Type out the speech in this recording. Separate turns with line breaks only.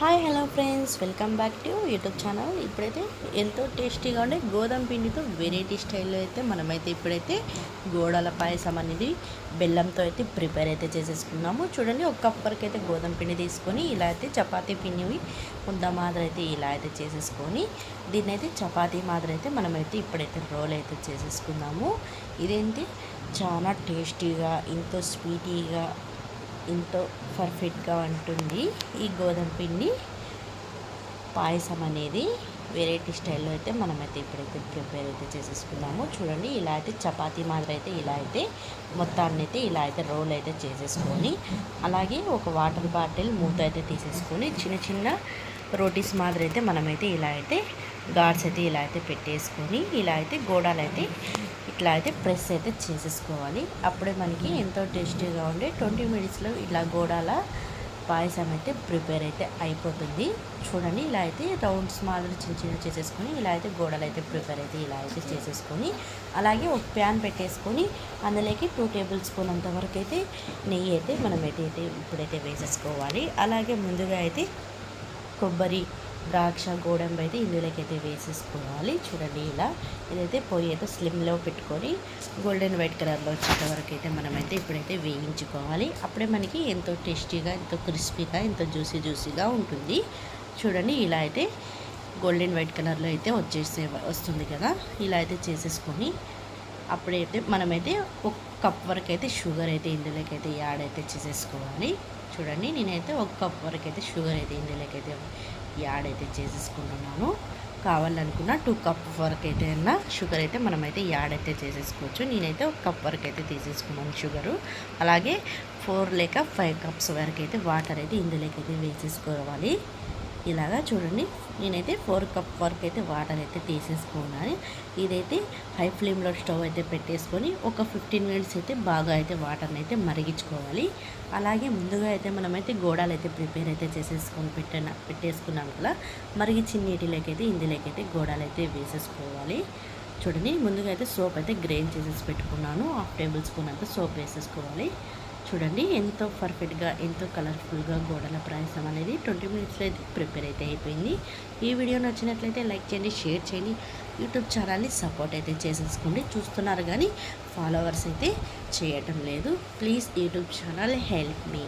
Hi hello friends, welcome back to YouTube channel. ఇప్పుడైతే ఎంతో టేస్టీగా ఉండే గోధుమ పిండితో వెరైటీ స్టైల్లో అయితే మనమైతే ఇప్పుడైతే గోడల పాయసం అనేది బెల్లంతో అయితే ప్రిపేర్ అయితే చేసేసుకున్నాము. చూడండి, ఒక కప్ వరకు అయితే గోధుమ పిండి తీసుకొని ఇలా అయితే చపాతీ పిండివి ముద్ద మాదిరి అయితే ఇలా అయితే చేసేసుకొని దీన్ని అయితే చపాతీ మాదిరి అయితే మనమైతే ఇప్పుడైతే రోల్ అయితే చేసేసుకుందాము. ఇదేంటి చాలా టేస్టీగా, ఎంతో స్వీటీగా, ఎంతో పర్ఫెక్ట్గా ఉంటుంది ఈ గోధుమ పిండి పాయసం అనేది. వెరైటీ స్టైల్లో అయితే మనమైతే ఇప్పుడైతే ప్రిపేర్ అయితే చేసేసుకున్నాము. చూడండి, ఇలా అయితే చపాతీ మాదిరి అయితే ఇలా అయితే మొత్తాన్ని అయితే ఇలా అయితే రోల్ అయితే చేసేసుకొని, అలాగే ఒక వాటర్ బాటిల్ మూత అయితే తీసేసుకొని చిన్న చిన్న రోటీస్ మాదిరి అయితే మనమైతే ఇలా అయితే గాడ్స్ అయితే ఇలా అయితే పెట్టేసుకొని ఇలా అయితే గోడాలు అయితే ఇట్లా అయితే ప్రెస్ అయితే చేసేసుకోవాలి. అప్పుడే మనకి ఎంతో టేస్టీగా ఉండే 20 మినిట్స్లో ఇలా గోడాల పాయసం అయితే ప్రిపేర్ అయితే అయిపోతుంది. చూడండి, ఇలా అయితే రౌండ్స్ మాదిరి చిన్న చిన్న చేసేసుకొని ఇలా అయితే గోడలు అయితే ప్రిపేర్ అయితే ఇలా అయితే చేసేసుకొని, అలాగే ఒక ప్యాన్ పెట్టేసుకొని అందులోకి 2 టేబుల్ స్పూన్ అంతవరకు అయితే నెయ్యి అయితే మనమైతే ఇప్పుడైతే వేసేసుకోవాలి. అలాగే ముందుగా అయితే కొబ్బరి, ద్రాక్ష, గోడంబి అయితే ఇందులోకైతే వేసేసుకోవాలి. చూడండి, ఇలా ఇదైతే పొయ్యి అయితే స్లిమ్లో పెట్టుకొని గోల్డెన్ వైట్ కలర్లో వచ్చేంత వరకు అయితే మనమైతే ఇప్పుడైతే వేయించుకోవాలి. అప్పుడే మనకి ఎంతో టేస్టీగా, ఎంతో క్రిస్పీగా, ఎంతో జ్యూసీగా ఉంటుంది. చూడండి, ఇలా అయితే గోల్డెన్ వైట్ కలర్లో అయితే వస్తుంది కదా, ఇలా అయితే చేసేసుకొని అప్పుడైతే మనమైతే ఒక కప్ వరకు అయితే షుగర్ అయితే ఇందులోకైతే యాడ్ అయితే చేసేసుకోవాలి. చూడండి, నేనైతే ఒక కప్ వరకు అయితే షుగర్ అయితే ఇందులోకైతే యాడ్ అయితే చేసేసుకుంటున్నాను. కావాలనుకున్న 2 కప్ వరకు అయితే షుగర్ అయితే మనమైతే యాడ్ అయితే చేసేసుకోవచ్చు. నేనైతే ఒక కప్ వరకు అయితే తీసేసుకున్నాను షుగరు. అలాగే 4 లేక 5 కప్స్ వరకు అయితే వాటర్ అయితే ఇందులోకైతే వేసేసుకోవాలి. ఇలాగా చూడండి, నేనైతే 4 కప్ వరకు అయితే వాటర్ అయితే తీసేసుకున్నాను. ఇదైతే హై ఫ్లేమ్లో స్టవ్ అయితే పెట్టేసుకొని ఒక 15 మినిట్స్ అయితే బాగా అయితే వాటర్ని అయితే మరిగించుకోవాలి. అలాగే ముందుగా అయితే మనమైతే గోడాలు అయితే ప్రిపేర్ అయితే చేసేసుకొని పెట్టేసుకున్నాం కదా, మరిగించిన నీటిలోకైతే ఇందులోకైతే గోడాలు అయితే వేసేసుకోవాలి. చూడండి, ముందుగా అయితే సోప్ అయితే గ్రైండ్ చేసేసి పెట్టుకున్నాను. 1/2 టేబుల్ స్పూన్ అంతా సోప్ వేసేసుకోవాలి. చూడండి, ఎంతో పర్ఫెక్ట్గా, ఎంతో కలర్ఫుల్గా గోడల పాయసం అనేది 20 మినిట్స్లో అయితే ప్రిపేర్ అయితే అయిపోయింది. ఈ వీడియో నచ్చినట్లయితే లైక్ చేయండి, షేర్ చేయండి, యూట్యూబ్ ఛానల్ని సపోర్ట్ అయితే చేసేసుకోండి. చూస్తున్నారు కానీ ఫాలోవర్స్ అయితే చేయటం లేదు. Please YouTube channel help me.